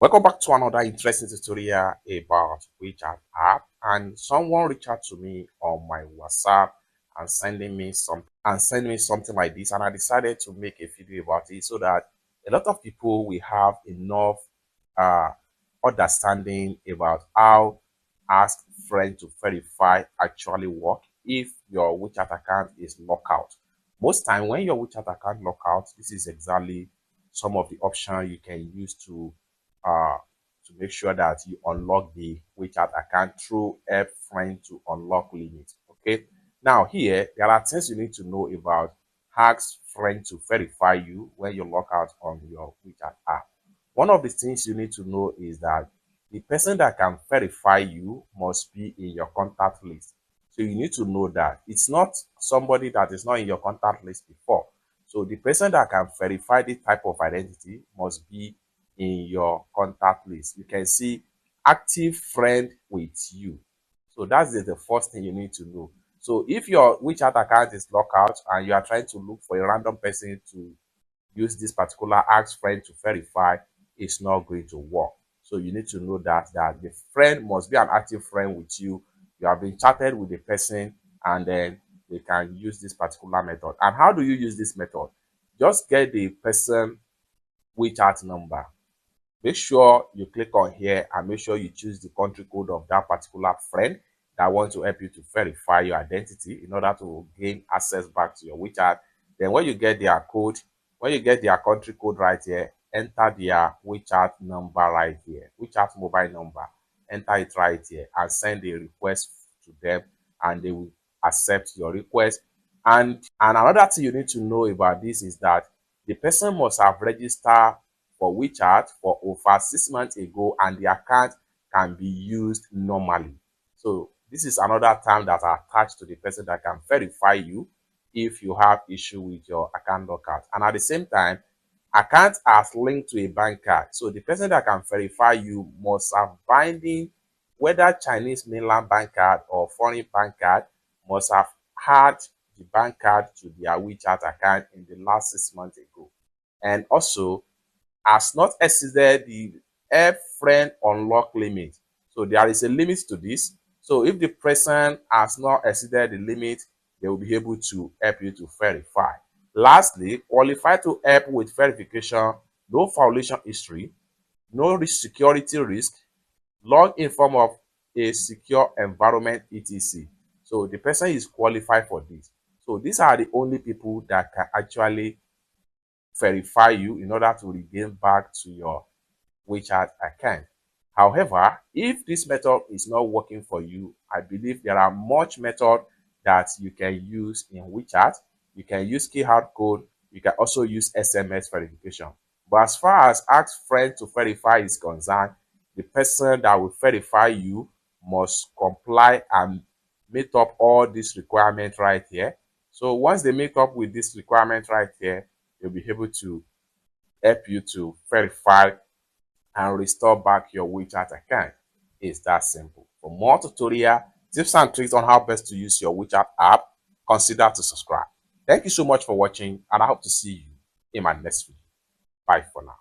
Welcome back to another interesting tutorial about WeChat app. And someone reached out to me on my WhatsApp and sending me something like this, and I decided to make a video about it so that a lot of people will have enough uh, understanding about how ask friend to verify actually work if your WeChat account is locked out. Most time when your WeChat account locked out, this is exactly some of the options you can use uh, to make sure that you unlock the WeChat account through help friend to unlock limit. Okay. Now here, there are things you need to know about ask friend to verify you when you log out on your WeChat app. One of the things you need to know is that the person that can verify you must be in your contact list. So you need to know that it's not somebody that is not in your contact list before. So the person that can verify this type of identity must be in your contact list. You can see active friend with you. So that's the first thing you need to know. So if your WeChat account is locked out and you are trying to look for a random person to use this particular ask friend to verify, it's not going to work. So you need to know that the friend must be an active friend with you. You have been chatted with the person, and then they can use this particular method. And how do you use this method? Just get the person WeChat number. Make sure you click on here and make sure you choose the country code of that particular friend that wants to help you to verify your identity in order to gain access back to your WeChat. Then when you get their code, when you get their country code right here, enter their WeChat number right here, WeChat mobile number, enter it right here and send a request to them, and they will accept your request. And another thing you need to know about this is that the person must have registered for WeChat for over 6 months ago, and the account can be used normally. So this is another time that are attached to the person that can verify you if you have issue with your account lockout. And at the same time, account as linked to a bank card. So the person that can verify you must have binding, whether Chinese mainland bank card or foreign bank card, must have had the bank card to their WeChat account in the last 6 months ago. And also has not exceeded the help friend unlock limit. So there is a limit to this. So if the person has not exceeded the limit, they will be able to help you to verify. Lastly, qualify to help with verification, no violation history, no security risk, log in form of a secure environment, etc. So the person is qualified for this. So these are the only people that can actually verify you in order to regain back to your WeChat account. However, if this method is not working for you, I believe there are much methods that you can use in WeChat. You can use QR code. You can also use SMS verification. But as far as ask friend to verify is concerned, the person that will verify you must comply and meet up all these requirements right here. So once they meet up with this requirement right here, they'll be able to help you to verify and restore back your WeChat account. It's that simple. For more tutorial, tips and tricks on how best to use your WeChat app, consider to subscribe. Thank you so much for watching, and I hope to see you in my next video. Bye for now.